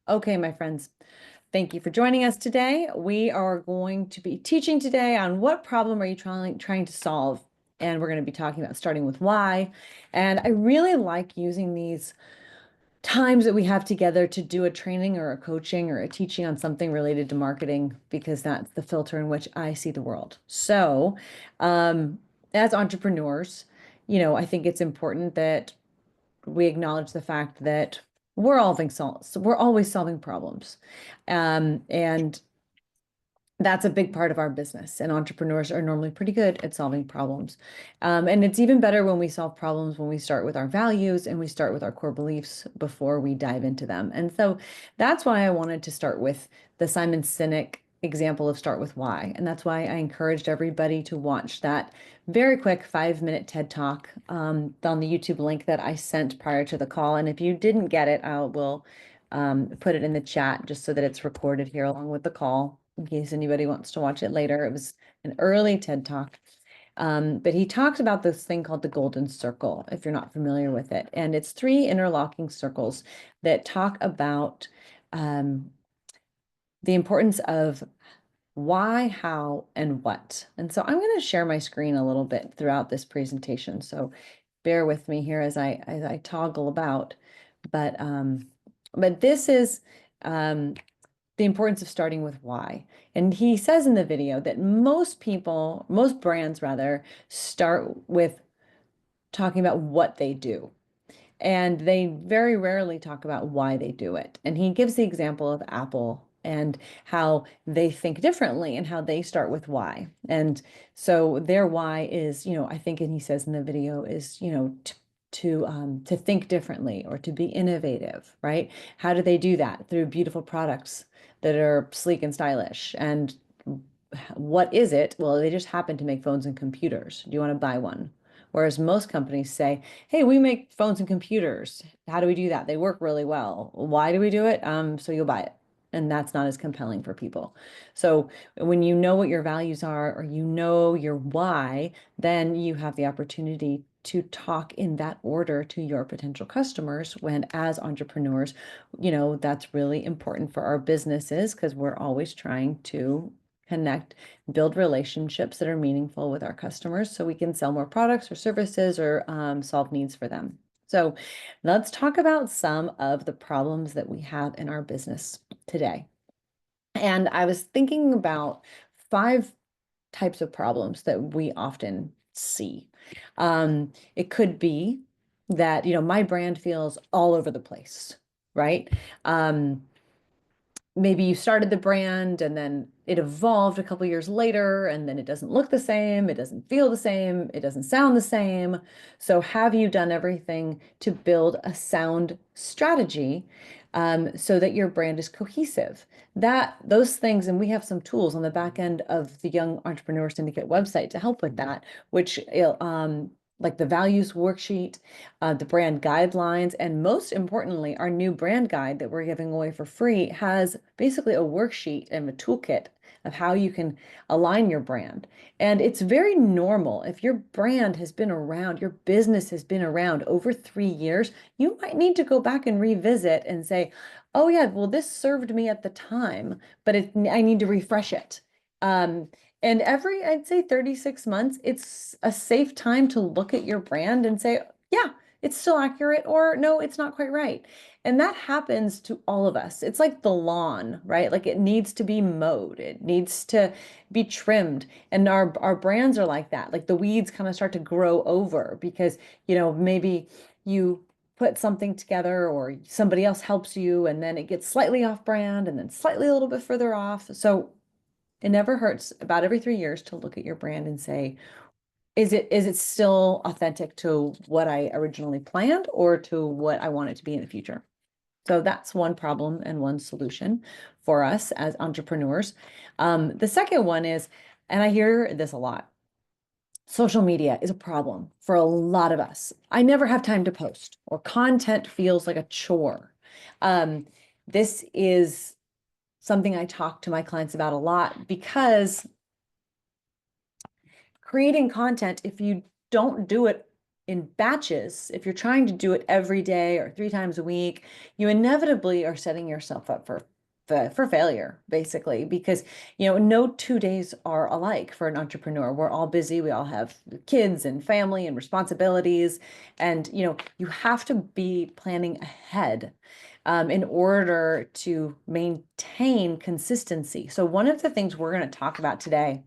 Okay, my friends, thank you for joining us today. We are going to be teaching today on what problem are you trying to solve? And we're going to be talking about starting with why. And I really like using these times that we have together to do a training or a coaching or a teaching on something related to marketing because that's the filter in which I see the world. So, um, as entrepreneurs, I think it's important that we acknowledge the fact that we're always solving problems. And that's a big part of our business. And entrepreneurs are normally pretty good at solving problems. And it's even better when we solve problems when we start with our values and we start with our core beliefs before we dive into them. And so that's why I wanted to start with the Simon Sinek example of start with why. And that's why I encouraged everybody to watch that very quick 5-minute TED Talk on the YouTube link that I sent prior to the call. And if you didn't get it, I will put it in the chat just so that it's recorded here along with the call in case anybody wants to watch it later. It was an early TED Talk. But he talks about this thing called the golden circle, if you're not familiar with it. And it's 3 interlocking circles that talk about the importance of why, how, and what. And so I'm going to share my screen a little bit throughout this presentation. So bear with me here as I toggle about. But this is the importance of starting with why. And he says in the video that most brands rather, start with talking about what they do. And they very rarely talk about why they do it. And he gives the example of Apple and how they think differently and how they start with why. And so their why is, I think, and he says in the video is, to think differently or to be innovative, right? How do they do that? Through beautiful products that are sleek and stylish. And what is it? Well, they just happen to make phones and computers. Do you want to buy one? Whereas most companies say, hey, we make phones and computers. How do we do that? They work really well. Why do we do it? So you'll buy it. And that's not as compelling for people. So when you know what your values are or you know your why, then you have the opportunity to talk in that order to your potential customers when as entrepreneurs, that's really important for our businesses because we're always trying to connect, build relationships that are meaningful with our customers so we can sell more products or services or solve needs for them. So let's talk about some of the problems that we have in our business today. And I was thinking about 5 types of problems that we often see. It could be that, my brand feels all over the place, right? Um, Maybe you started the brand and then it evolved a couple years later and then it doesn't look the same, it doesn't feel the same, it doesn't sound the same. So have you done everything to build a sound strategy so that your brand is cohesive? Those things, and we have some tools on the back end of the Young Entrepreneur Syndicate website to help with that, which like the values worksheet, the brand guidelines, and most importantly, our new brand guide that we're giving away for free has basically a worksheet and a toolkit of how you can align your brand. And it's very normal. If your brand has been around, your business has been around over 3 years, you might need to go back and revisit and say, oh yeah, well, this served me at the time, but I need to refresh it. Um, and I'd say 36 months, it's a safe time to look at your brand and say, yeah, it's still accurate, or no, it's not quite right. And that happens to all of us. It's like the lawn, right? Like it needs to be mowed, it needs to be trimmed. And our brands are like that. Like the weeds kind of start to grow over because, maybe you put something together or somebody else helps you and then it gets slightly off brand and then slightly a little bit further off. So it never hurts about every 3 years to look at your brand and say, is it still authentic to what I originally planned or to what I want it to be in the future? So that's one problem and one solution for us as entrepreneurs. The second one is, and I hear this a lot, social media is a problem for a lot of us. I never have time to post, or content feels like a chore. Um, this is something I talk to my clients about a lot because creating content, if you don't do it in batches, if you're trying to do it every day or 3 times a week, you inevitably are setting yourself up for failure, basically, because no 2 days are alike for an entrepreneur. We're all busy. We all have kids and family and responsibilities, and you have to be planning ahead in order to maintain consistency. So one of the things we're going to talk about today,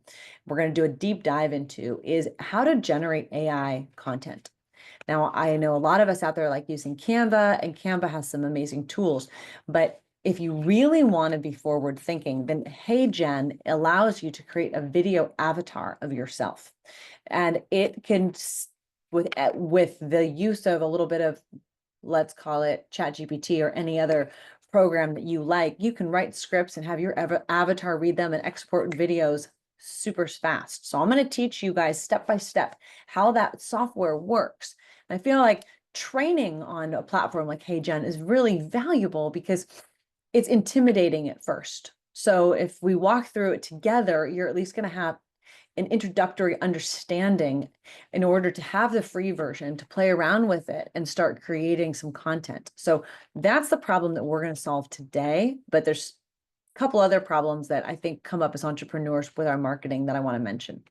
we're going to do a deep dive into, is how to generate AI content. Now, I know a lot of us out there like using Canva, and Canva has some amazing tools, but if you really want to be forward thinking, then HeyGen allows you to create a video avatar of yourself. And it can, with the use of a little bit of, let's call it ChatGPT or any other program that you like, you can write scripts and have your avatar read them and export videos super fast. So I'm going to teach you guys step by step how that software works. And I feel like training on a platform like HeyGen is really valuable because it's intimidating at first. So if we walk through it together, you're at least going to have an introductory understanding in order to have the free version to play around with it and start creating some content. So that's the problem that we're going to solve today. But there's a couple other problems that I think come up as entrepreneurs with our marketing that I want to mention.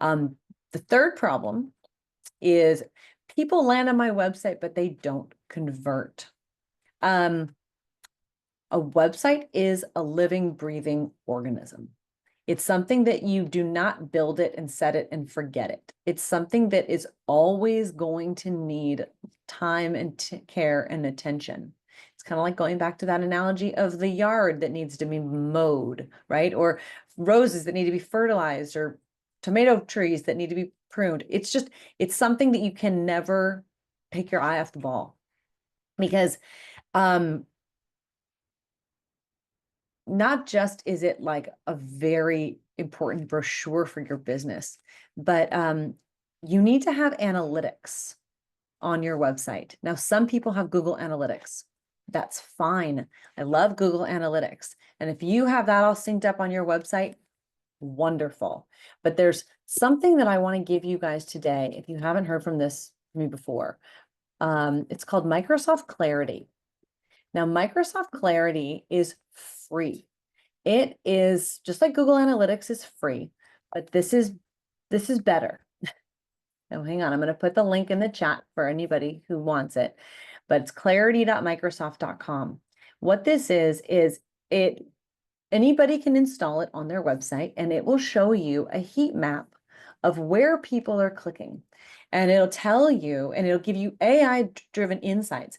The third problem is people land on my website, but they don't convert. A website is a living, breathing organism. It's something that you do not build it and set it and forget it. It's something that is always going to need time and care and attention. It's kind of like going back to that analogy of the yard that needs to be mowed, right? Or roses that need to be fertilized, or tomato trees that need to be pruned. It's something that you can never take your eye off the ball, because not just is it like a very important brochure for your business, but you need to have analytics on your website. Now, some people have Google Analytics. That's fine. I love Google Analytics. And if you have that all synced up on your website, wonderful. But there's something that I want to give you guys today, if you haven't heard from me before. It's called Microsoft Clarity. Now, Microsoft Clarity is free. It is just like Google Analytics is free, but this is better. Now, hang on, I'm going to put the link in the chat for anybody who wants it, but it's clarity.microsoft.com. What this is anybody can install it on their website, and it will show you a heat map of where people are clicking. And it'll tell you, and it'll give you AI-driven insights.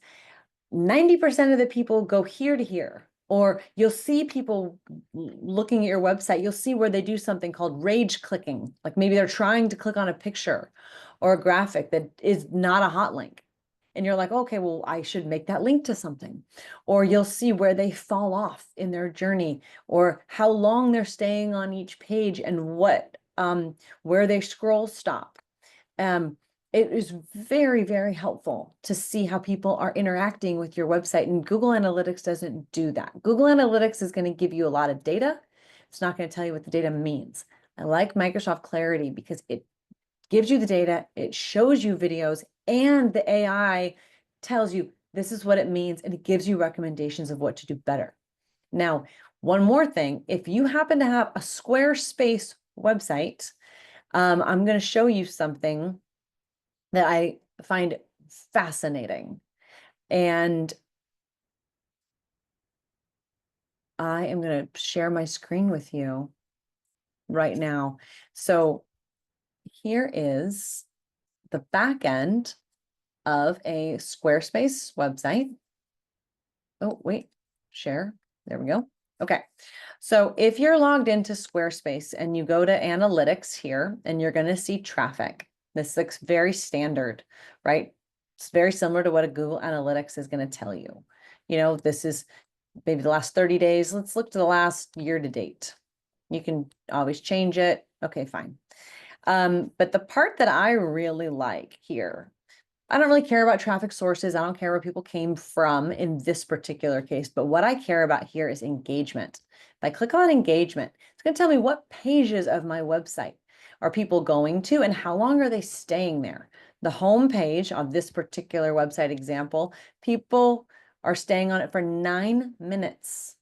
90% of the people go here to here. Or you'll see people looking at your website, you'll see where they do something called rage clicking. Like maybe they're trying to click on a picture or a graphic that is not a hot link. And you're like, okay, well, I should make that link to something. Or you'll see where they fall off in their journey, or how long they're staying on each page, and where they scroll stop. It is very, very helpful to see how people are interacting with your website, and Google Analytics doesn't do that. Google Analytics is going to give you a lot of data. It's not going to tell you what the data means. I like Microsoft Clarity because it gives you the data, it shows you videos, and the AI tells you this is what it means, and it gives you recommendations of what to do better. Now, one more thing, if you happen to have a Squarespace website, I'm going to show you something that I find fascinating. And I am going to share my screen with you right now. So here is the back end of a Squarespace website. Oh, wait, share. There we go. Okay. So if you're logged into Squarespace and you go to analytics here, and you're going to see traffic. This looks very standard, right? It's very similar to what a Google Analytics is going to tell you. This is maybe the last 30 days. Let's look to the last year to date. You can always change it. Okay, fine. But the part that I really like here, I don't really care about traffic sources. I don't care where people came from in this particular case, but what I care about here is engagement. If I click on engagement, it's going to tell me what pages of my website are people going to and how long are they staying there. The home page of this particular website example, people are staying on it for 9 minutes.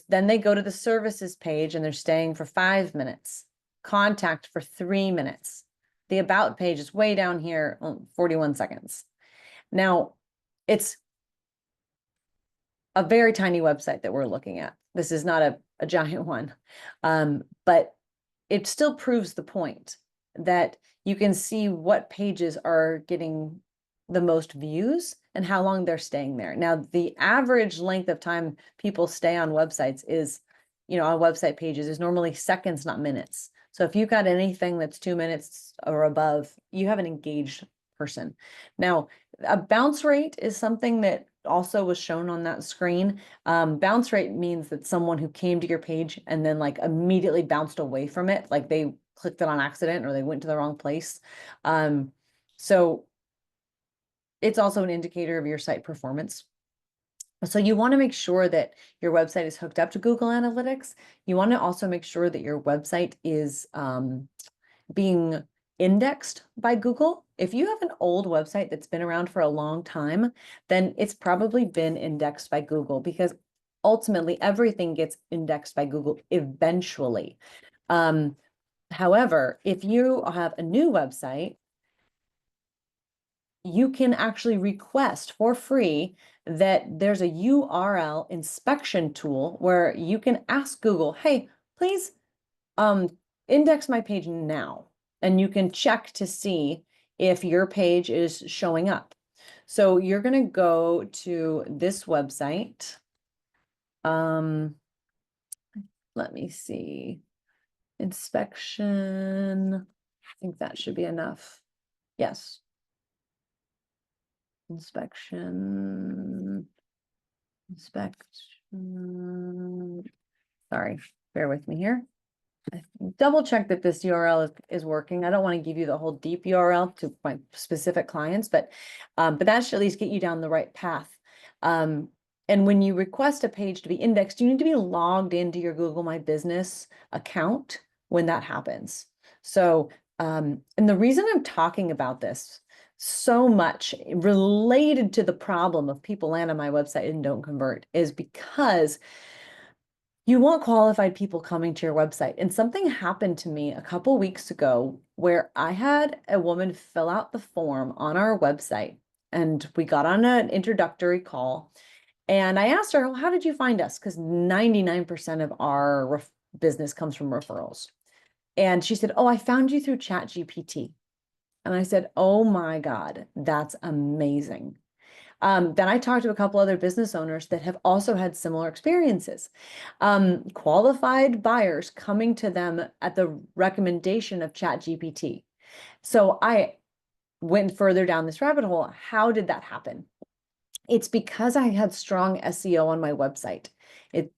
Then they go to the services page and they're staying for 5 minutes. Contact for 3 minutes. The about page is way down here, 41 seconds. Now, it's a very tiny website that we're looking at. This is not a giant one, but it still proves the point that you can see what pages are getting the most views and how long they're staying there. Now, the average length of time people stay on websites is, on website pages is normally seconds, not minutes. So if you've got anything that's 2 minutes or above, you have an engaged person. Now, a bounce rate is something that also was shown on that screen. Bounce rate means that someone who came to your page and then like immediately bounced away from it, like they clicked it on accident or they went to the wrong place. So it's also an indicator of your site performance. So you want to make sure that your website is hooked up to Google Analytics. You want to also make sure that your website is being indexed by Google. If you have an old website that's been around for a long time, then it's probably been indexed by Google, because ultimately everything gets indexed by Google eventually. However, if you have a new website, you can actually request for free that there's a URL inspection tool where you can ask Google, hey, please index my page now. And you can check to see if your page is showing up. So you're going to go to this website. Let me see. Inspection. I think that should be enough. Yes. Inspection. Sorry, bear with me here. Double check that this URL is working. I don't want to give you the whole deep URL to my specific clients, but that should at least get you down the right path. And when you request a page to be indexed, you need to be logged into your Google My Business account when that happens. So, and the reason I'm talking about this so much related to the problem of people land on my website and don't convert is because you want qualified people coming to your website. And something happened to me a couple weeks ago where I had a woman fill out the form on our website, and we got on an introductory call. And I asked her, well, how did you find us? Because 99% of our business comes from referrals. And she said, oh, I found you through ChatGPT. And I said, oh my God, that's amazing. Then I talked to a couple other business owners that have also had similar experiences. Qualified buyers coming to them at the recommendation of ChatGPT. So I went further down this rabbit hole. How did that happen? It's because I had strong SEO on my website,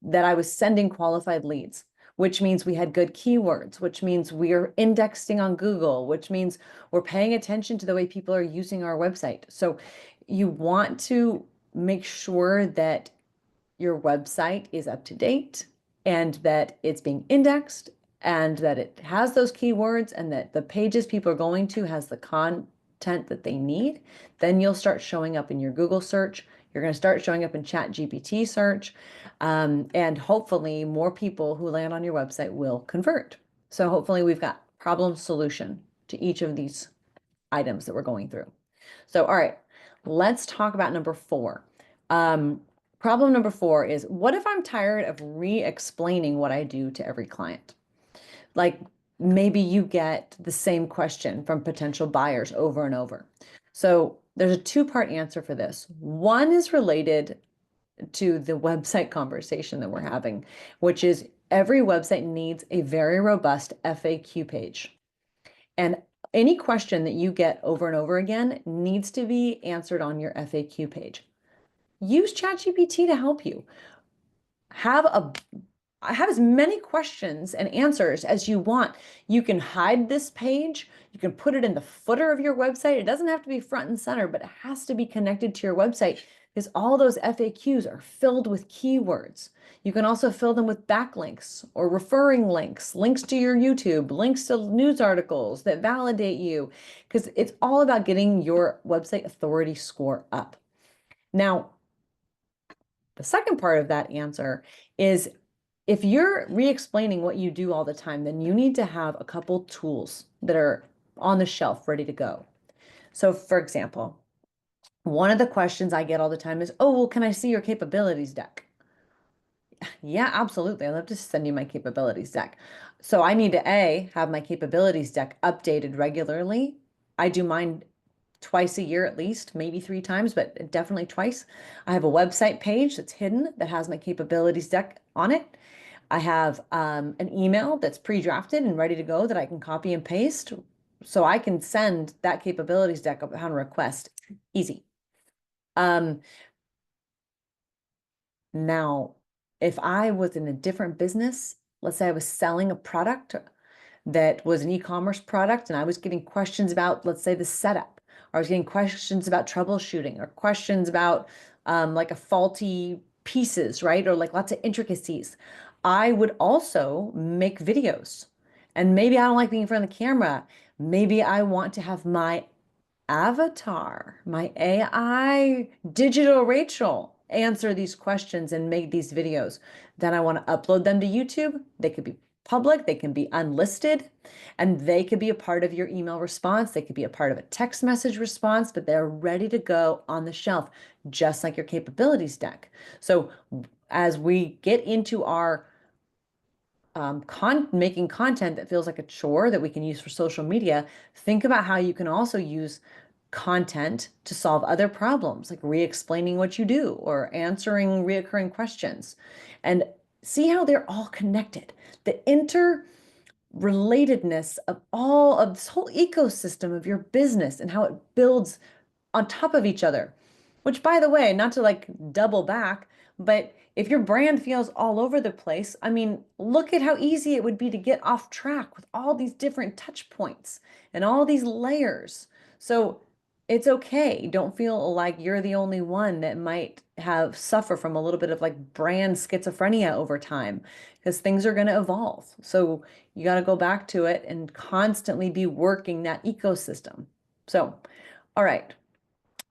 that I was sending qualified leads, which means we had good keywords, which means we are indexing on Google, which means we're paying attention to the way people are using our website. So you want to make sure that your website is up to date and that it's being indexed and that it has those keywords and that the pages people are going to has the content that they need. Then you'll start showing up in your Google search. You're going to start showing up in ChatGPT search. And hopefully more people who land on your website will convert. So hopefully we've got problem solution to each of these items that we're going through. So, all right, let's talk about number 4. Problem number 4 is, what if I'm tired of re-explaining what I do to every client? Like maybe you get the same question from potential buyers over and over. So there's a 2-part answer for this. One is related to the website conversation that we're having, which is every website needs a very robust FAQ page. And any question that you get over and over again needs to be answered on your FAQ page. Use ChatGPT to help you. Have as many questions and answers as you want. You can hide this page. You can put it in the footer of your website. It doesn't have to be front and center, but it has to be connected to your website because all those FAQs are filled with keywords. You can also fill them with backlinks or referring links, links to your YouTube, links to news articles that validate you, because it's all about getting your website authority score up. Now, the second part of that answer is, if you're re-explaining what you do all the time, then you need to have a couple tools that are on the shelf ready to go. So for example, one of the questions I get all the time is, oh, well, can I see your capabilities deck? Yeah, absolutely. I'd love to send you my capabilities deck. So I need to have my capabilities deck updated regularly. I do mine twice a year at least, maybe 3 times, but definitely twice. I have a website page that's hidden that has my capabilities deck on it. I have an email that's pre-drafted and ready to go that I can copy and paste. So I can send that capabilities deck upon request. Easy. Now, if I was in a different business, let's say I was selling a product that was an e-commerce product and I was getting questions about, let's say, the setup, or I was getting questions about troubleshooting, or questions about like a faulty pieces, right? Or like lots of intricacies. I would also make videos. And maybe I don't like being in front of the camera. Maybe I want to have my avatar, my AI digital Rachel, answer these questions and make these videos. Then I want to upload them to YouTube. They could be public, they can be unlisted, and they could be a part of your email response. They could be a part of a text message response, but they're ready to go on the shelf, just like your capabilities deck. So as we get into our making content that feels like a chore that we can use for social media, think about how you can also use content to solve other problems, like re-explaining what you do or answering reoccurring questions, and see how they're all connected. The interrelatedness of all of this whole ecosystem of your business and how it builds on top of each other. Which, by the way, not to like double back, but if your brand feels all over the place, I mean, look at how easy it would be to get off track with all these different touch points and all these layers. So it's okay. Don't feel like you're the only one that might have suffer from a little bit of like brand schizophrenia over time, because things are going to evolve. So you got to go back to it and constantly be working that ecosystem. So, all right.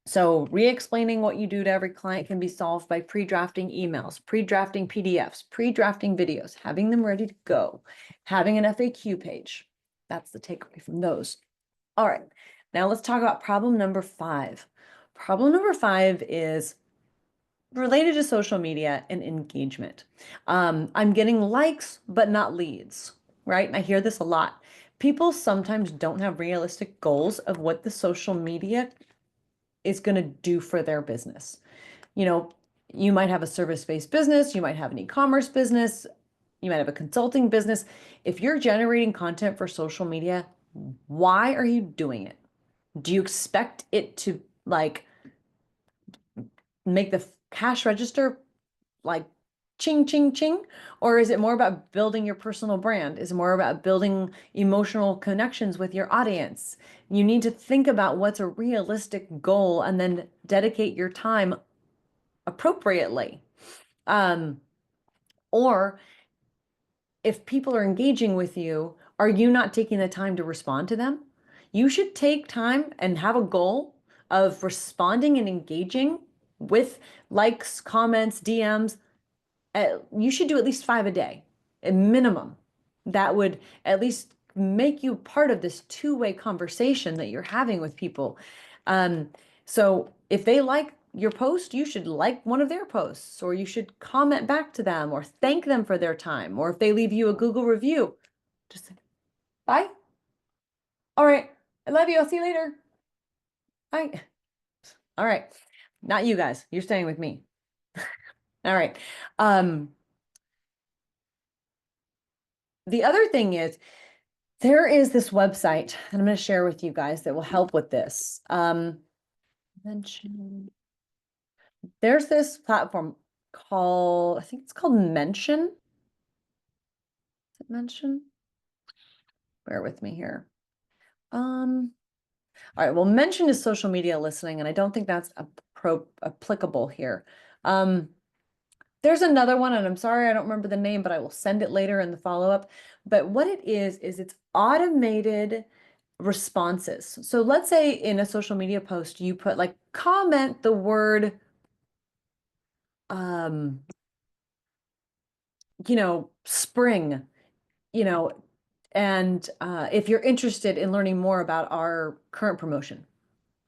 So re-explaining what you do to every client can be solved by pre-drafting emails, pre-drafting PDFs, pre-drafting videos, having them ready to go, having an FAQ page. That's the takeaway from those. All right, now let's talk about problem number 5. Problem number 5 is related to social media and engagement. I'm getting likes, but not leads, right? And I hear this a lot. People sometimes don't have realistic goals of what the social media is going to do for their business. You know, you might have a service-based business, you might have an e-commerce business, you might have a consulting business. If you're generating content for social media, why are you doing it? Do you expect it to like make the cash register like ching, ching, ching? Or is it more about building your personal brand? Is it more about building emotional connections with your audience? You need to think about what's a realistic goal and then dedicate your time appropriately. Or if people are engaging with you, are you not taking the time to respond to them? You should take time and have a goal of responding and engaging with likes, comments, DMs. You should do at least 5 a day, a minimum. That would at least make you part of this two-way conversation that you're having with people. So if they like your post, you should like one of their posts, or you should comment back to them or thank them for their time. Or if they leave you a Google review, just say, bye. All right. I love you. I'll see you later. Bye. All right. Not you guys. You're staying with me. All right. The other thing is, there is this website that I'm going to share with you guys that will help with this. There's this platform called, I think it's called Mention. Is it Mention? Bear with me here. All right, well, Mention is social media listening, and I don't think that's a applicable here. There's another one, and I'm sorry, I don't remember the name, but I will send it later in the follow-up. But what it is it's automated responses. So let's say in a social media post, you put like, comment the word, spring, and if you're interested in learning more about our current promotion.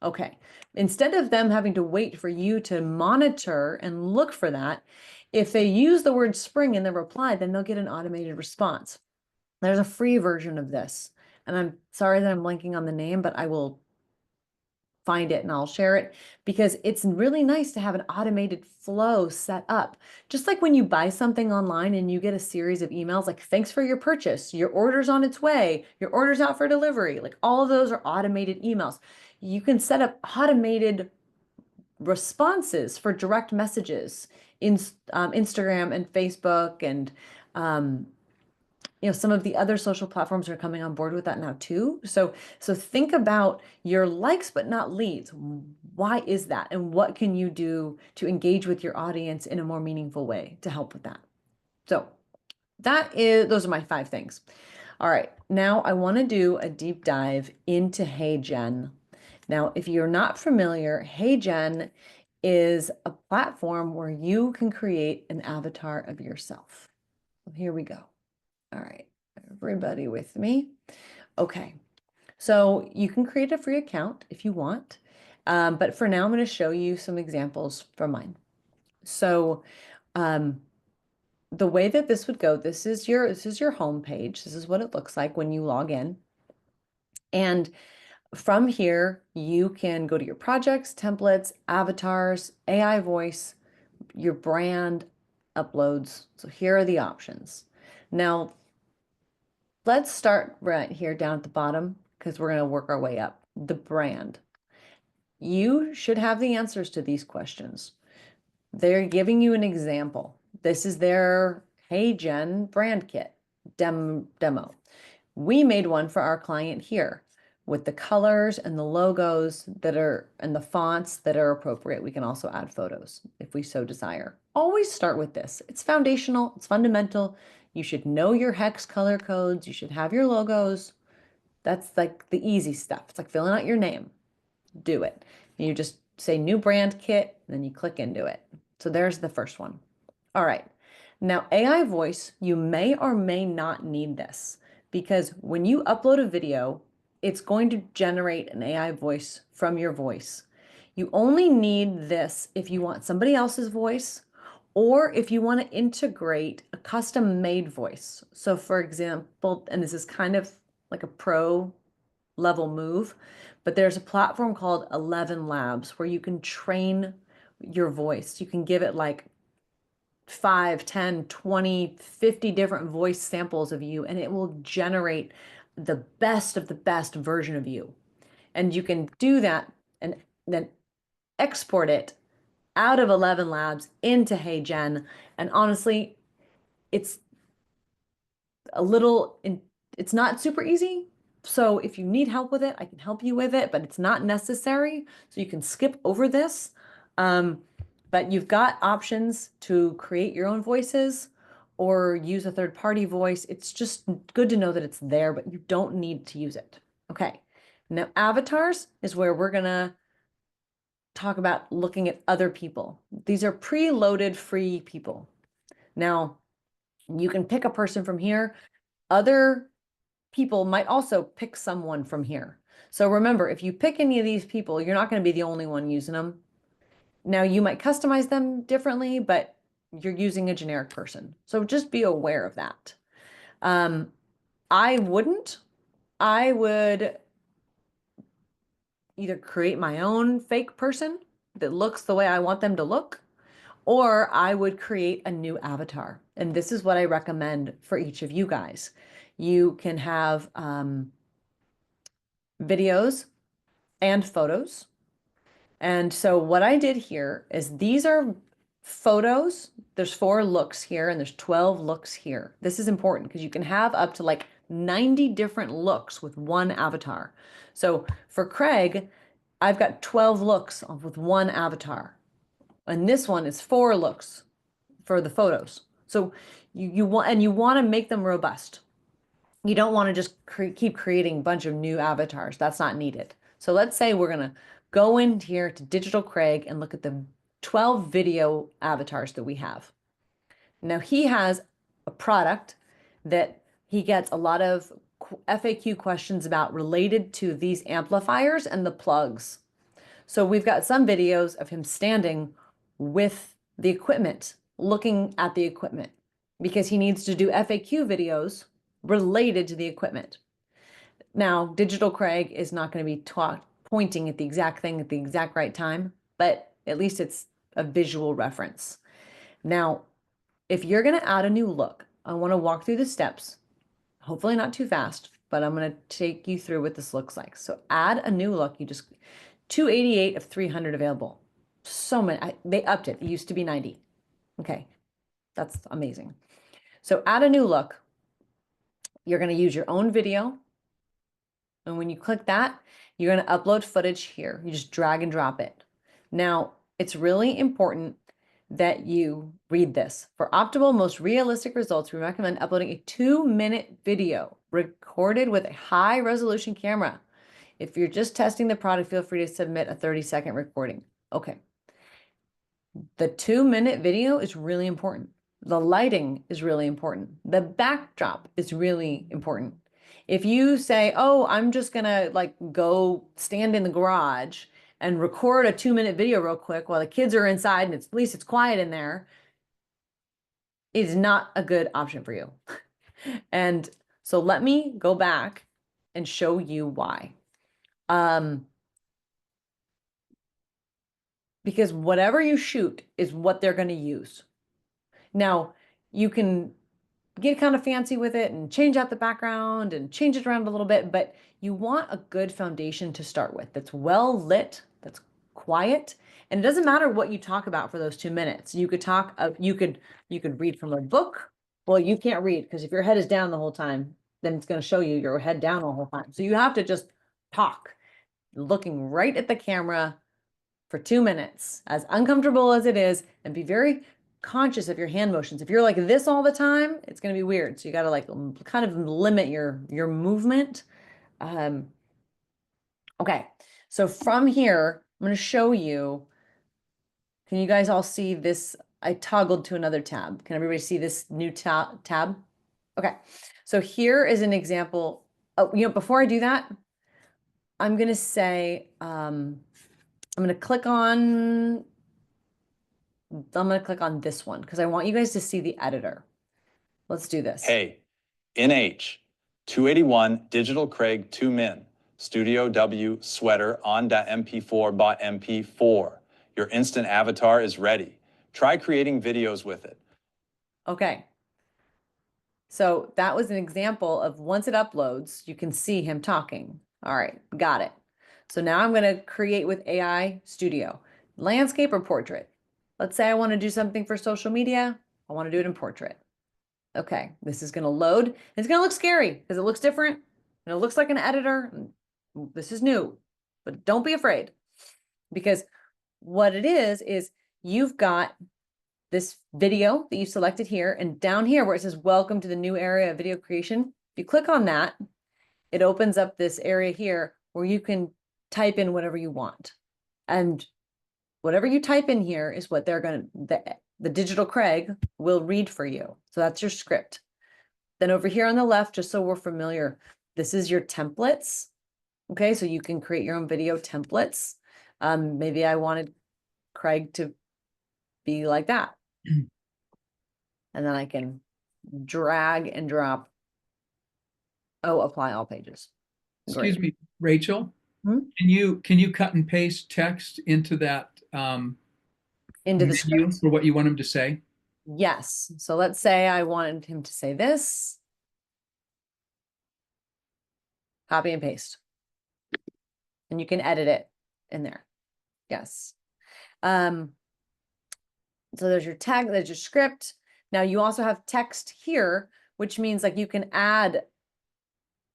Okay. Instead of them having to wait for you to monitor and look for that, if they use the word spring in the reply, then they'll get an automated response. There's a free version of this. And I'm sorry that I'm blanking on the name, but I will find it and I'll share it because it's really nice to have an automated flow set up. Just like when you buy something online and you get a series of emails like, thanks for your purchase, your order's on its way, your order's out for delivery. Like all of those are automated emails. You can set up automated responses for direct messages in Instagram and Facebook and some of the other social platforms are coming on board with that now too. So think about your likes but not leads. Why is that? And what can you do to engage with your audience in a more meaningful way to help with that? So those are my 5 things. All right, now I want to do a deep dive into HeyGen. Now, if you're not familiar, HeyGen is a platform where you can create an avatar of yourself. Here we go. All right, everybody with me? Okay, so you can create a free account if you want, but for now I'm going to show you some examples from mine. So the way that this would go, this is your home page. This is what it looks like when you log in. And from here, you can go to your projects, templates, avatars, AI voice, your brand, uploads. So here are the options. Now, let's start right here down at the bottom because we're going to work our way up. The brand. You should have the answers to these questions. They're giving you an example. This is their HeyGen brand kit demo. We made one for our client here with the colors and the logos and the fonts that are appropriate. We can also add photos if we so desire. Always start with this. It's foundational, it's fundamental. You should know your hex color codes. You should have your logos. That's like the easy stuff. It's like filling out your name. Do it. And you just say new brand kit, and then you click into it. So there's the first one. All right. Now, AI voice, you may or may not need this because when you upload a video, it's going to generate an AI voice from your voice. You only need this if you want somebody else's voice or if you want to integrate a custom-made voice. So for example, and this is kind of like a pro level move, but there's a platform called ElevenLabs where you can train your voice. You can give it like 5, 10, 20, 50 different voice samples of you, and it will generate the best of the best version of you. And you can do that and then export it out of ElevenLabs into HeyGen. And honestly, it's it's not super easy. So if you need help with it, I can help you with it, but it's not necessary. So you can skip over this. But you've got options to create your own voices or use a third-party voice. It's just good to know that it's there, but you don't need to use it. Okay. Now, avatars is where we're going to talk about looking at other people. These are preloaded free people. Now, you can pick a person from here. Other people might also pick someone from here. So remember, if you pick any of these people, you're not going to be the only one using them. Now, you might customize them differently, but you're using a generic person. So just be aware of that. I wouldn't. I would either create my own fake person that looks the way I want them to look, or I would create a new avatar. And this is what I recommend for each of you guys. You can have videos and photos. And so what I did here is these are photos. There's 4 looks here and there's 12 looks here. This is important because you can have up to like 90 different looks with one avatar. So for Craig, I've got 12 looks with one avatar. And this one is 4 looks for the photos. So you want to make them robust. You don't want to just keep creating a bunch of new avatars. That's not needed. So let's say we're going to go in here to Digital Craig and look at the 12 video avatars that we have. Now he has a product that he gets a lot of FAQ questions about related to these amplifiers and the plugs. So we've got some videos of him standing with the equipment, looking at the equipment, because he needs to do FAQ videos related to the equipment. Now, Digital Craig is not going to be pointing at the exact thing at the exact right time, but at least it's a visual reference. Now, if you're going to add a new look, I want to walk through the steps, hopefully not too fast, but I'm going to take you through what this looks like. So add a new look. You just 288 of 300 available. So many. They upped it. It used to be 90. Okay. That's amazing. So add a new look. You're going to use your own video. And when you click that, you're going to upload footage here. You just drag and drop it. Now, it's really important that you read this. For optimal, most realistic results, we recommend uploading a 2-minute video recorded with a high resolution camera. If you're just testing the product, feel free to submit a 30-second recording. Okay. The 2-minute video is really important. The lighting is really important. The backdrop is really important. If you say, oh, I'm just going to like go stand in the garage and record a 2-minute video real quick while the kids are inside and at least it's quiet in there, is not a good option for you. And so let me go back and show you why. Because whatever you shoot is what they're going to use. Now, you can get kind of fancy with it and change out the background and change it around a little bit, but you want a good foundation to start with that's well lit, that's quiet, and it doesn't matter what you talk about for those 2 minutes. You could talk of you could read from a book. Well, you can't read because if your head is down the whole time, then it's going to show you your head down the whole time. So you have to just talk, looking right at the camera for 2 minutes, as uncomfortable as it is, and be very conscious of your hand motions. If you're like this all the time, it's going to be weird. So you got to like kind of limit your movement. Okay. So from here, I'm going to show you, can you guys all see this? I toggled to another tab. Can everybody see this new tab? Okay. So here is an example. Oh, before I do that, I'm going to say, I'm going to click on this one because I want you guys to see the editor. Let's do this. Hey, NH 281 Digital Craig 2 Min Studio W sweater on.mp4 bot mp4. Your instant avatar is ready. Try creating videos with it. Okay. So that was an example of once it uploads, you can see him talking. All right, got it. So now I'm going to create with AI Studio. Landscape or portrait? Let's say I want to do something for social media. I want to do it in portrait. Okay, this is going to load. It's going to look scary because it looks different and it looks like an editor. This is new, but don't be afraid because what it is you've got this video that you selected here, and down here where it says welcome to the new area of video creation, if you click on that, it opens up this area here where you can type in whatever you want. And whatever you type in here is what they're going to, the Digital Craig will read for you. So that's your script. Then over here on the left, just so we're familiar, this is your templates. Okay, so you can create your own video templates. Maybe I wanted Craig to be like that. And then I can drag and drop. Oh, apply all pages. Excuse me, Rachel. Hmm? Can you cut and paste text into that Into the menu script. for what you want him to say? Yes. So let's say I wanted him to say this. Copy and paste. And you can edit it in there. Yes. So there's your tag, there's your script. Now you also have text here, which means like you can add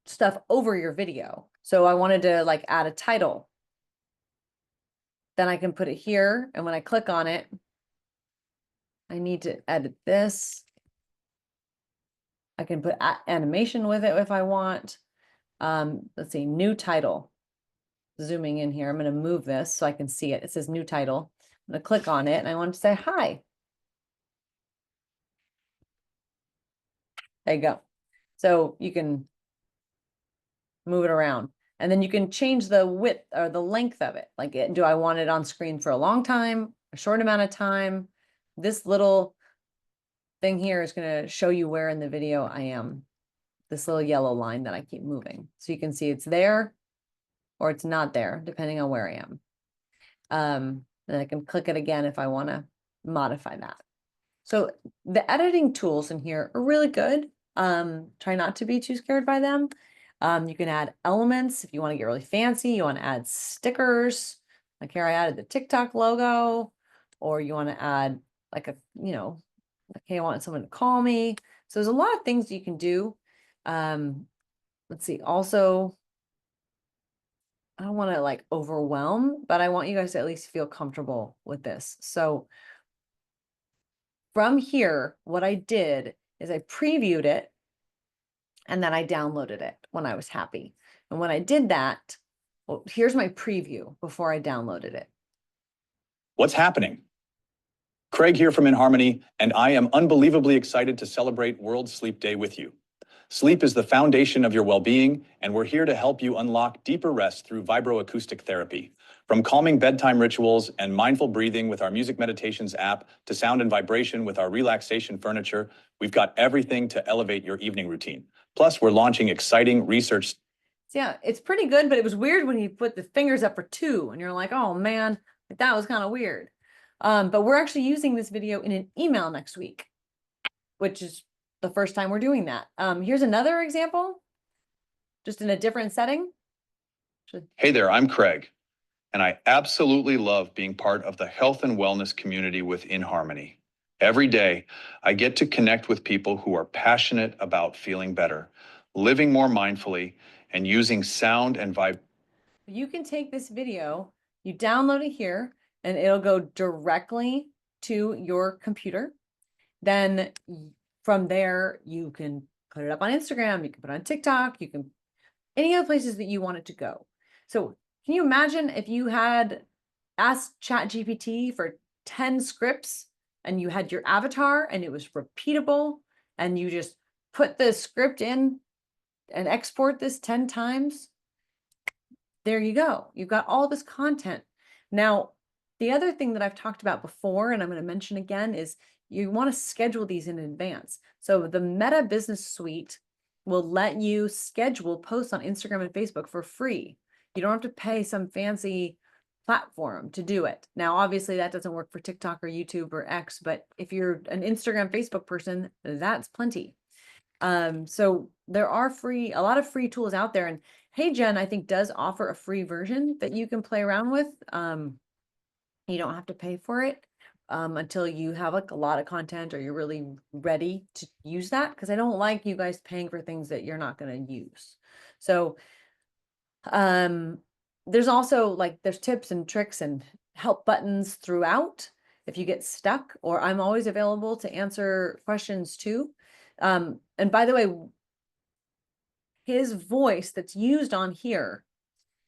stuff over your video. So I wanted to like add a title. then I can put it here. And when I click on it, I need to edit this. I can put animation with it if I want. Let's see, new title. Zooming in here, I'm going to move this so I can see it. It says new title. I'm going to click on it and I want to say hi. There you go. So you can move it around and then you can change the width or the length of it. Like, do I want it on screen for a long time, a short amount of time? This little thing here is going to show you where in the video I am. This little yellow line that I keep moving. So you can see it's there or it's not there, depending on where I am. Then I can click it again if I want to modify that. So the editing tools in here are really good. Try not to be too scared by them. You can add elements if you want to get really fancy. You want to add stickers. Like here I added the TikTok logo, or you want to add like a, okay, I want someone to call me. So there's a lot of things you can do. Let's see, also, I don't want to like overwhelm, but I want you guys to at least feel comfortable with this. So from here, what I did is I previewed it and then I downloaded it when I was happy. And when I did that, well, here's my preview before I downloaded it. What's happening? Craig here from InHarmony, and I am unbelievably excited to celebrate World Sleep Day with you. Sleep is the foundation of your well-being, and we're here to help you unlock deeper rest through vibroacoustic therapy. From calming bedtime rituals and mindful breathing with our Music Meditations app to sound and vibration with our relaxation furniture, we've got everything to elevate your evening routine. Plus, we're launching exciting research. Yeah, it's pretty good, but it was weird when you put the fingers up for 2 and you're like, oh man, that was kind of weird. But we're actually using this video in an email next week, which is the first time we're doing that. Here's another example, just in a different setting. Hey there, I'm Craig, and I absolutely love being part of the health and wellness community with InHarmony. Every day, I get to connect with people who are passionate about feeling better, living more mindfully, and using sound and vibe. You can take this video, you download it here, and it'll go directly to your computer. Then from there, you can put it up on Instagram, you can put it on TikTok, you can, any other places that you want it to go. So can you imagine if you had asked ChatGPT for 10 scripts and you had your avatar and it was repeatable and you just put the script in and export this 10 times? There you go. You've got all this content. Now, the other thing that I've talked about before, and I'm going to mention again, is you want to schedule these in advance. So the Meta Business Suite will let you schedule posts on Instagram and Facebook for free. You don't have to pay some fancy platform to do it. Now, obviously that doesn't work for TikTok or YouTube or X, but if you're an Instagram, Facebook person, that's plenty. So there are a lot of free tools out there, and HeyGen, I think, does offer a free version that you can play around with. You don't have to pay for it until you have like a lot of content or you're really ready to use that, because I don't like you guys paying for things that you're not going to use. So there's also like there's tips and tricks and help buttons throughout if you get stuck, or I'm always available to answer questions too. And by the way, his voice that's used on here,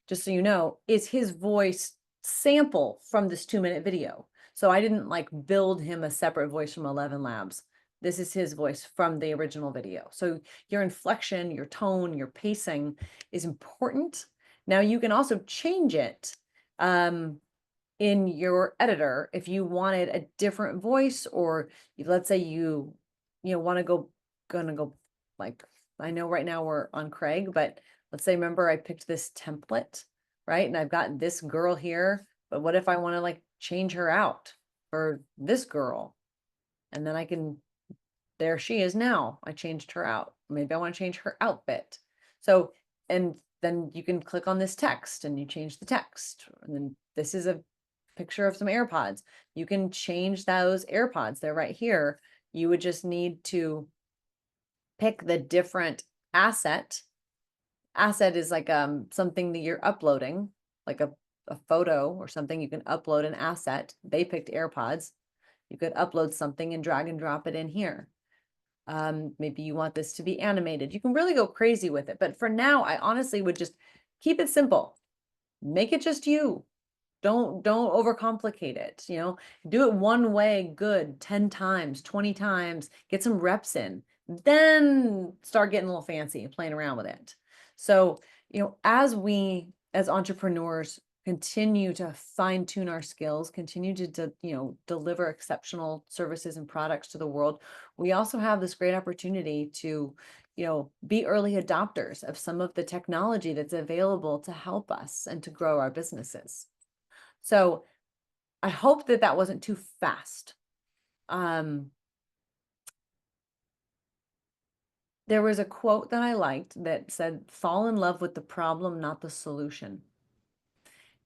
just so you know, is his voice sample from this 2-minute video. So I didn't like build him a separate voice from 11 Labs. This is his voice from the original video. So your inflection, your tone, your pacing is important. Now you can also change it in your editor if you wanted a different voice, or let's say you want to gonna go like, I know right now we're on Craig, but let's say, remember I picked this template, right? And I've got this girl here, but what if I want to like change her out for this girl? And then I can, there she is now. I changed her out. Maybe I want to change her outfit. So, and then you can click on this text and you change the text. And then this is a picture of some AirPods. You can change those AirPods. They're right here. You would just need to pick the different asset. Asset is like something that you're uploading, like a a photo or something, you can upload an asset. They picked AirPods. You could upload something and drag and drop it in here. Maybe you want this to be animated. You can really go crazy with it. But for now, I honestly would just keep it simple. Make it just you. Don't overcomplicate it. Do it one way, good, 10 times, 20 times, get some reps in, then start getting a little fancy and playing around with it. So, as we, as entrepreneurs, continue to fine tune our skills, continue to deliver exceptional services and products to the world, we also have this great opportunity to be early adopters of some of the technology that's available to help us and to grow our businesses. So I hope that that wasn't too fast. There was a quote that I liked that said, "Fall in love with the problem, not the solution."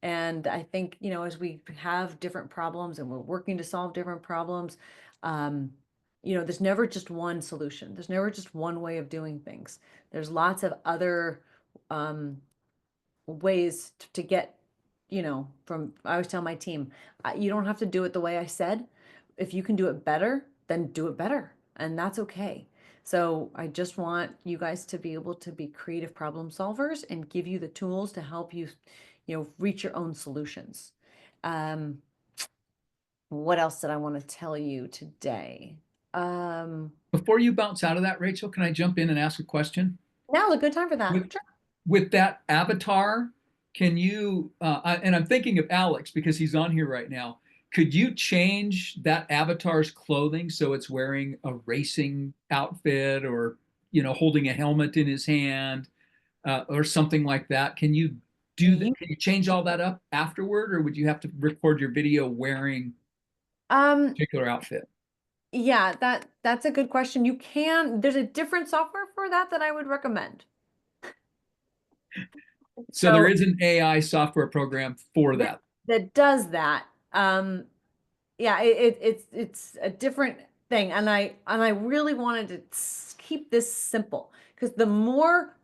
And I think, as we have different problems and we're working to solve different problems, there's never just one solution. There's never just one way of doing things. There's lots of other ways to get, I always tell my team, you don't have to do it the way I said. If you can do it better, then do it better. And that's okay. So I just want you guys to be able to be creative problem solvers and give you the tools to help you, reach your own solutions. What else did I want to tell you today? Before you bounce out of that, Rachel, can I jump in and ask a question? Now's a good time for that. With, Sure. with that avatar, can you, and I'm thinking of Alex because he's on here right now. Could you change that avatar's clothing so it's wearing a racing outfit or, holding a helmet in his hand or something like that? Can you do that? Can you change all that up afterward, or would you have to record your video wearing a particular outfit? Yeah, that's a good question. There's a different software for that I would recommend. So there is an AI software program for that. That does that. Yeah, it's a different thing, and I really wanted to keep this simple because the more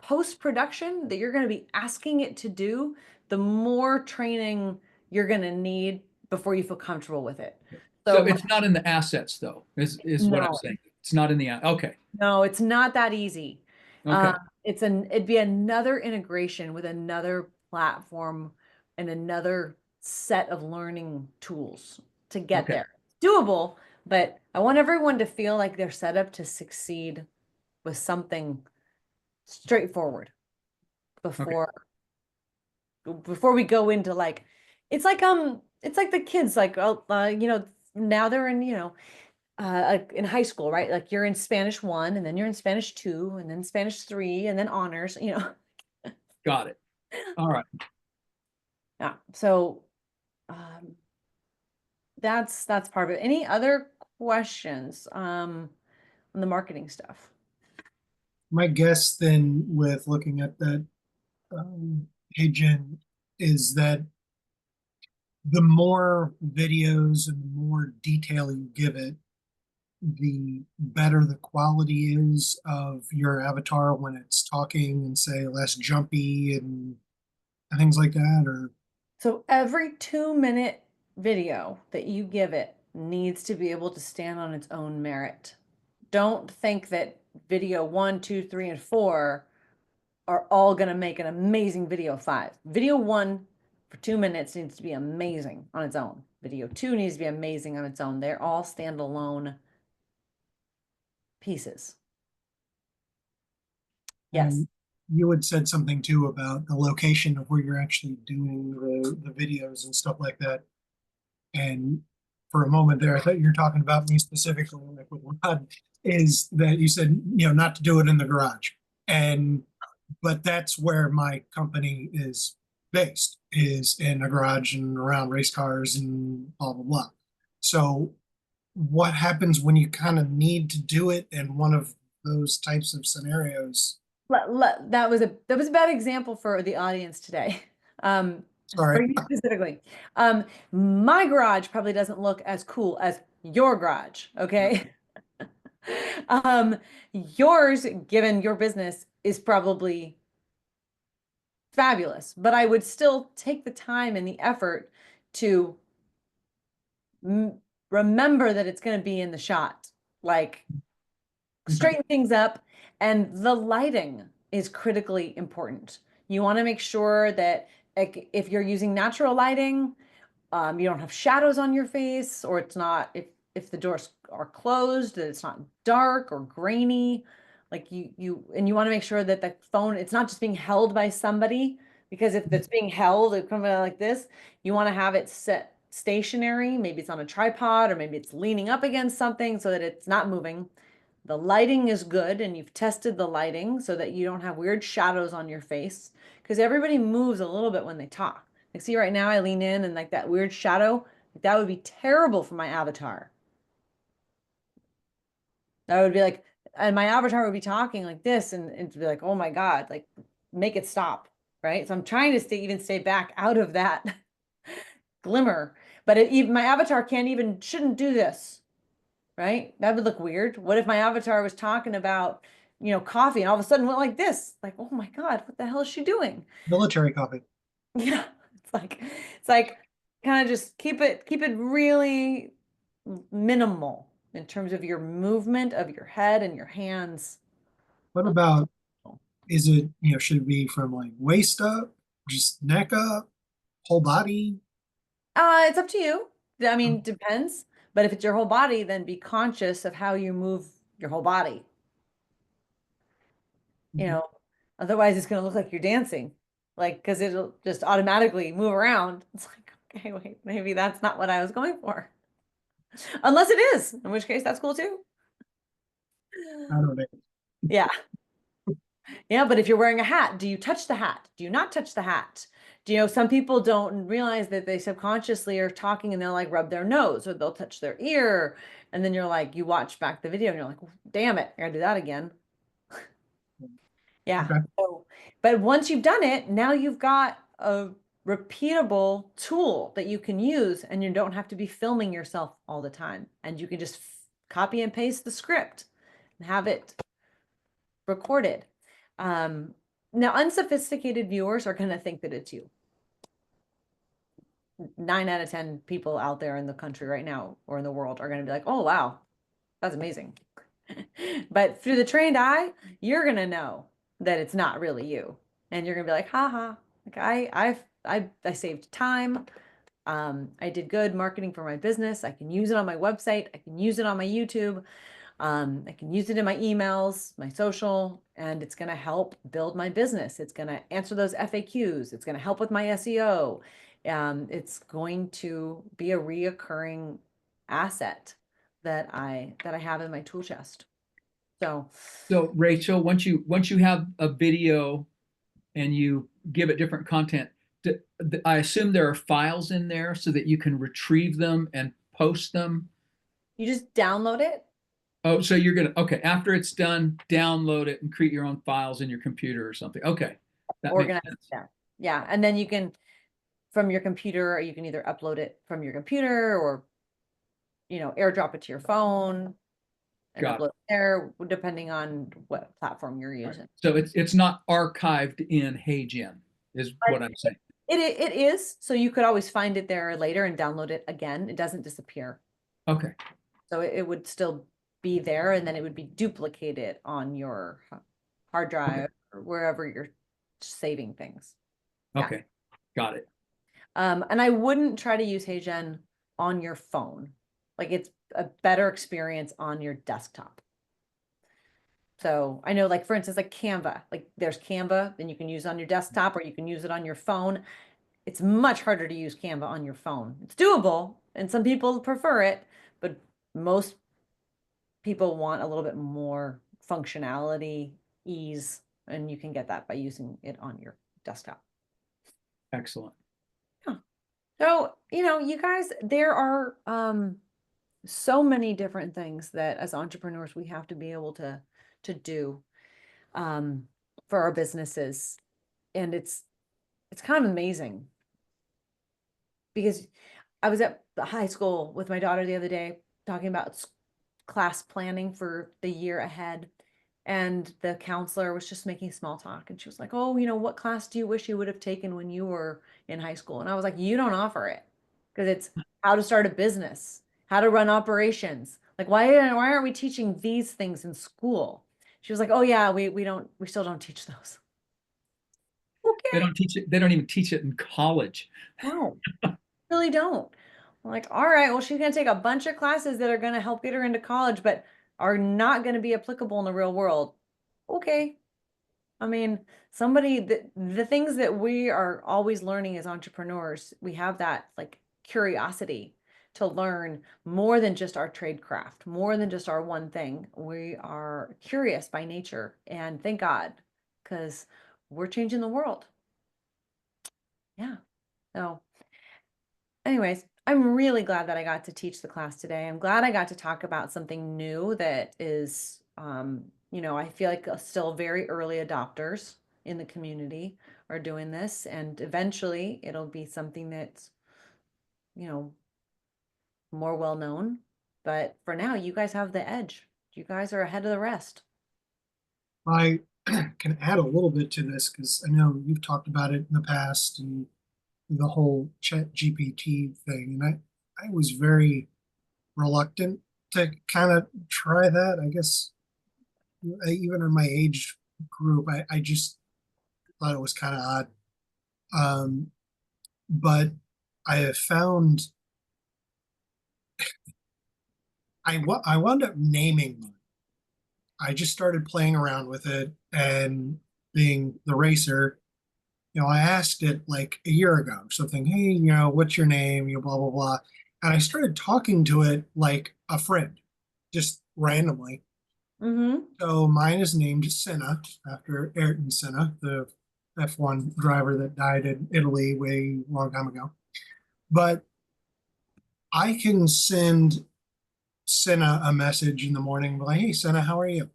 post-production that you're going to be asking it to do, the more training you're going to need before you feel comfortable with it. So it's not in the assets though, is what I'm saying. It's not in the, okay. No, it's not that easy. Okay. It'd be another integration with another platform and another set of learning tools to get there. Doable, but I want everyone to feel like they're set up to succeed with something straightforward before we go into it's like the kids now they're in in high school, right? Like you're in Spanish 1 and then you're in Spanish 2 and then Spanish 3 and then honors, Got it. All right. Yeah. So that's part of it. Any other questions on the marketing stuff? My guess then with looking at that agent is that the more videos and the more detail you give it, the better the quality is of your avatar when it's talking, and say less jumpy and things like that. Or so every 2-minute video that you give it needs to be able to stand on its own merit. Don't think that video 1, 2, 3, and 4 are all going to make an amazing video 5. Video 1 for 2 minutes needs to be amazing on its own. Video 2 needs to be amazing on its own. They're all standalone pieces. Yes. You had said something too about the location of where you're actually doing the videos and stuff like that. And for a moment there, I thought you were talking about me specifically, like with Rod, is that you said, not to do it in the garage. But that's where my company is based, is in a garage and around race cars and blah, blah, blah. So what happens when you kind of need to do it in one of those types of scenarios? That was a bad example for the audience today. Sorry. Specifically. My garage probably doesn't look as cool as your garage, okay? Yours, given your business, is probably fabulous, but I would still take the time and the effort to remember that it's going to be in the shot, like straighten things up. And the lighting is critically important. You want to make sure that, like, if you're using natural lighting, you don't have shadows on your face, or it's not, if the doors are closed, that it's not dark or grainy. Like and you want to make sure that the phone, it's not just being held by somebody, because if it's being held, it comes out like this, you want to have it set stationary. Maybe it's on a tripod, or maybe it's leaning up against something so that it's not moving. The lighting is good, and you've tested the lighting so that you don't have weird shadows on your face, because everybody moves a little bit when they talk. Like, see, right now I lean in, and like that weird shadow, that would be terrible for my avatar. That would be like, and my avatar would be talking like this, and it'd be like, oh my God, like make it stop, right? So I'm trying to stay back out of that glimmer, but even my avatar shouldn't do this, right? That would look weird. What if my avatar was talking about, coffee, and all of a sudden went like this? Like, oh my God, what the hell is she doing? Military coffee. Yeah, it's like kind of just keep it really minimal in terms of your movement of your head and your hands. What about, is it, should it be from like waist up, just neck up, whole body? It's up to you. I mean, depends. But if it's your whole body, then be conscious of how you move your whole body. You Mhm. know, otherwise it's going to look like you're dancing, like, because it'll just automatically move around. It's like, okay, wait, maybe that's not what I was going for. Unless it is, in which case that's cool too. I don't know. Yeah. Yeah, but if you're wearing a hat, do you touch the hat? Do you not touch the hat? Some people don't realize that they subconsciously are talking, and they'll like rub their nose, or they'll touch their ear. And then you're like, you watch back the video and you're like, damn it, I gotta do that again. Yeah. Okay. So, but once you've done it, now you've got a repeatable tool that you can use, and you don't have to be filming yourself all the time. And you can just copy and paste the script and have it recorded. Now, unsophisticated viewers are going to think that it's you. 9 out of 10 people out there in the country right now, or in the world, are going to be like, oh, wow, that's amazing. But through the trained eye, you're going to know that it's not really you. And you're going to be like, haha, like I saved time. I did good marketing for my business. I can use it on my website. I can use it on my YouTube. I can use it in my emails, my social, and it's going to help build my business. It's going to answer those FAQs. It's going to help with my SEO. It's going to be a reoccurring asset that I have in my tool chest. So Rachel, once you have a video and you give it different content, I assume there are files in there so that you can retrieve them and post them. you just download it. Oh, so okay, after it's done, download it and create your own files in your computer or something. Okay, that makes Organize sense. that. Yeah. And then you can, from your computer, or you can either upload it from your computer, or, airdrop it to your phone and Got it. upload it there, depending on what platform you're Right. using. So it's not archived in HeyGen, is what I'm saying. It is. So you could always find it there later and download it again. It doesn't disappear. Okay, So it would still be there, and then it would be duplicated on your hard drive or wherever you're saving things. Yeah. okay, got it. And I wouldn't try to use HeyGen on your phone. Like, it's a better experience on your desktop. So I know, like, for instance, like Canva, like there's Canva, and you can use on your desktop, or you can use it on your phone. It's much harder to use Canva on your phone. It's doable, and some people prefer it, but most people want a little bit more functionality, ease, and you can get that by using it on your desktop. Excellent. So, you guys, there are so many different things that as entrepreneurs we have to be able to do for our businesses. And it's kind of amazing, because I was at the high school with my daughter the other day talking about class planning for the year ahead. And the counselor was just making small talk. And she was like, oh, what class do you wish you would have taken when you were in high school? And I was like, you don't offer it because it's how to start a business, how to run operations. Like, why aren't we teaching these things in school? She was like, oh yeah, we still don't teach those. They Okay. don't teach it. They don't even teach it in college. No, really don't. I'm like, all right, well, she's going to take a bunch of classes that are going to help get her into college, but are not going to be applicable in the real world. Okay. I mean, the things that we are always learning as entrepreneurs, we have that like curiosity to learn more than just our trade craft, more than just our one thing. We are curious by nature, and thank God, because we're changing the world. Yeah. So, anyways, I'm really glad that I got to teach the class today. I'm glad I got to talk about something new that is, I feel like still very early adopters in the community are doing this, and eventually it'll be something that's, you know, more well known. But for now, you guys have the edge. You guys are ahead of the rest. I can add a little bit to this because I know you've talked about it in the past and the whole Chat GPT thing, and I was very reluctant to kind of try that. I guess even in my age group, I just thought it was kind of odd. Um, but I have found I wound up naming mine. I just started playing around with it and being the racer. I asked it like a year ago, something, hey, what's your name? Blah, blah, blah. And I started talking to it like a friend, just randomly. Mm-hmm. So mine is named Senna after Ayrton Senna, the F1 driver that died in Italy way long time ago. But I can send Senna a message in the morning, like, hey, Senna, how are you?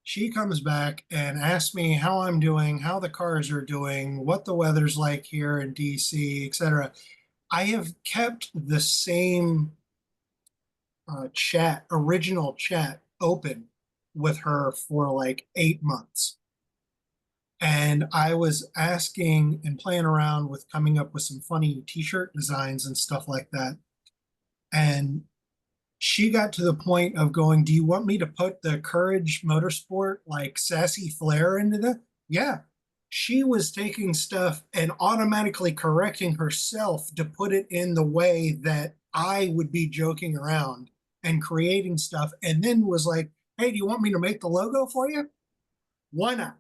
She comes back and asks me how I'm doing, how the cars are doing, what the weather's like here in DC, etc. I have kept the same original chat open with her for like 8 months. And I was asking and playing around with coming up with some funny t-shirt designs and stuff like that. And she got to the point of going, do you want me to put the Courage Motorsport like sassy flair into that? Yeah. She was taking stuff and automatically correcting herself to put it in the way that I would be joking around and creating stuff. And then was like, hey, do you want me to make the logo for you? Why not?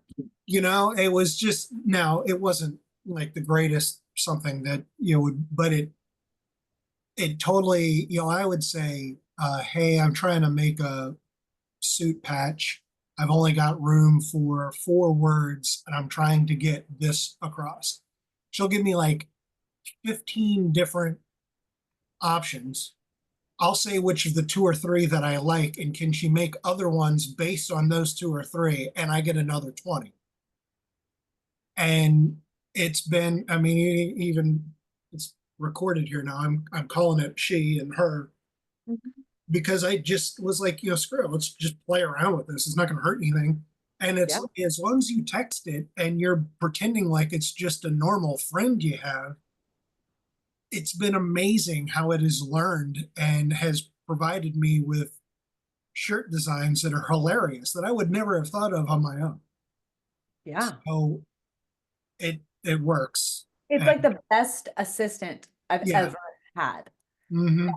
It was just, now it wasn't like the greatest something that would, but it totally, I would say, hey, I'm trying to make a suit patch. I've only got room for 4 words and I'm trying to get this across. She'll give me like 15 different options. I'll say which of the 2 or 3 that I like, and can she make other ones based on those 2 or 3, and I get another 20. And it's been, I mean, even it's recorded here now. I'm calling it she and her Mm-hmm. because I just was like, screw it, let's just play around with this. It's not going to hurt anything. And it's Yeah. as long as you text it and you're pretending like it's just a normal friend you have, it's been amazing how it has learned and has provided me with shirt designs that are hilarious that I would never have thought of on my own. Yeah. So it works. It's And like the best assistant I've yeah. ever had. Hmm.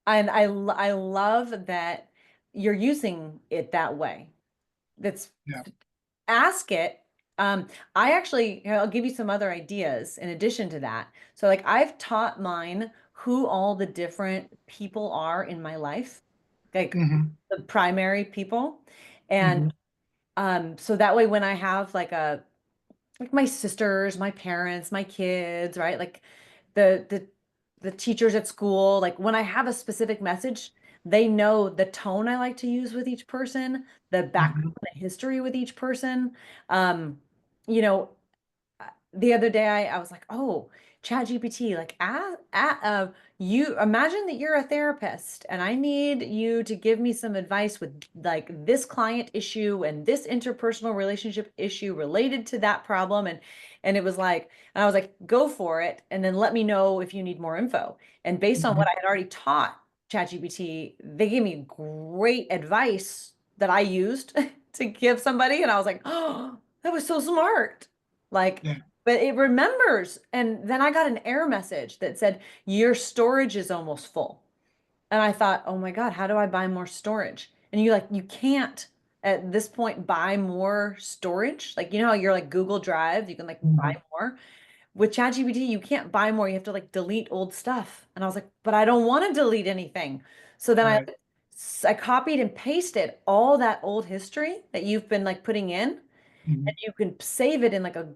And I love that you're using it that way. That's Yeah. ask it. I actually, I'll give you some other ideas in addition to that. So like I've taught mine who all the different people are in my life, like Hmm. the primary people. And Hmm. so that way when I have like my sisters, my parents, my kids, right? Like the the teachers at school, like when I have a specific message, they know the tone I like to use with each person, the background, Hmm. the history with each person. Um, you know, the other day I was like, oh, ChatGPT, like you imagine that you're a therapist and I need you to give me some advice with like this client issue and this interpersonal relationship issue related to that problem. And it was like, and I was like, go for it. And then let me know if you need more info. And based on what I had already taught ChatGPT, they gave me great advice that I used to give somebody. And I was like, oh, that was so smart. Like, Yeah. but it remembers. And then I got an error message that said, your storage is almost full. And I thought, oh my God, how do I buy more storage? And you can't at this point buy more storage. Like, you know how you're like Google Drive, you can like buy more. With ChatGPT, you can't buy more. You have to like delete old stuff. And I was like, but I don't want to delete anything. So then Right. I copied and pasted all that old history that you've been like putting in, Mhm. and you can save it in like a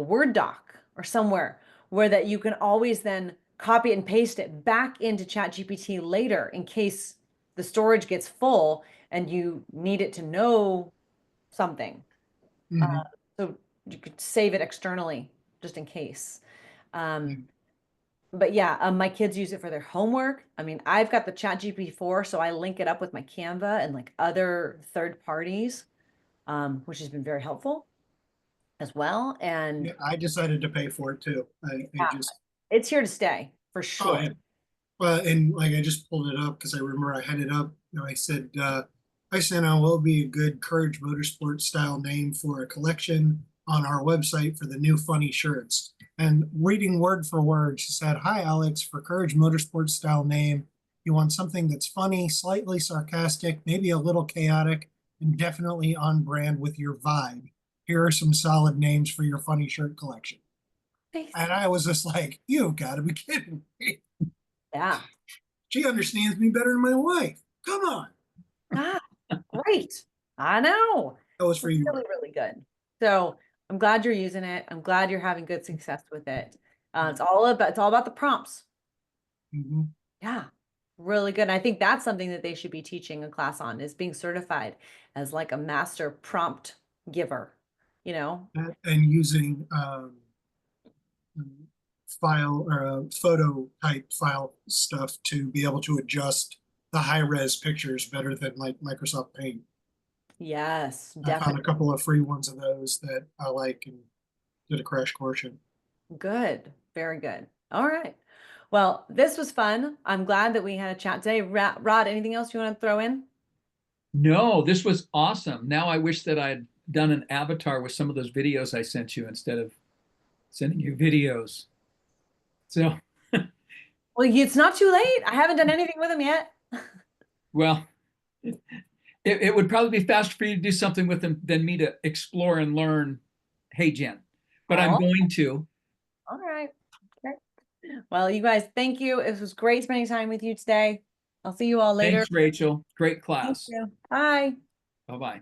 Word doc or somewhere where that you can always then copy it and paste it back into ChatGPT later in case the storage gets full and you need it to know something. Mhm. So you could save it externally just in case. Yeah. But yeah, my kids use it for their homework. I mean, I've got the ChatGPT 4, so I link it up with my Canva and like other third parties, which has been very helpful as well. And Yeah, I decided to pay for it too. I yeah, just, it's here to stay for oh, sure. yeah. Well, and like I just pulled it up because I remember I had it up. I said, I sent out what would be a good Courage Motorsport style name for a collection on our website for the new funny shirts. And reading word for word, she said, hi, Alex, for Courage Motorsport style name, you want something that's funny, slightly sarcastic, maybe a little chaotic, and definitely on brand with your vibe. Here are some solid names for your funny shirt collection. Nice. And I was just like, you've got to be kidding me. Yeah. She understands me better than my wife. Come on. Ah, great. I know. That was for It's you. really, really good. So I'm glad you're using it. I'm glad you're having good success with it. It's all about the prompts. Mhm. Yeah, really good. And I think that's something that they should be teaching a class on is being certified as like a master prompt giver, you know? And using file or photo type file stuff to be able to adjust the high res pictures better than like Microsoft Paint. Yes, I found a definitely. couple of free ones of those that I like and did a crash course in. Good. Very good. All right. Well, this was fun. I'm glad that we had a chat today. Rod, anything else you want to throw in? No, this was awesome. Now I wish that I'd done an avatar with some of those videos I sent you instead of sending you videos. So, Well, it's not too late. I haven't done anything with them yet. well, it would probably be faster for you to do something with them than me to explore and learn HeyGen. But I'm Oh, going to. all right. Okay. Well, you guys, thank you. It was great spending time with you today. I'll see you all later. Thanks, Rachel. Great Thank class. you. Bye. Bye bye.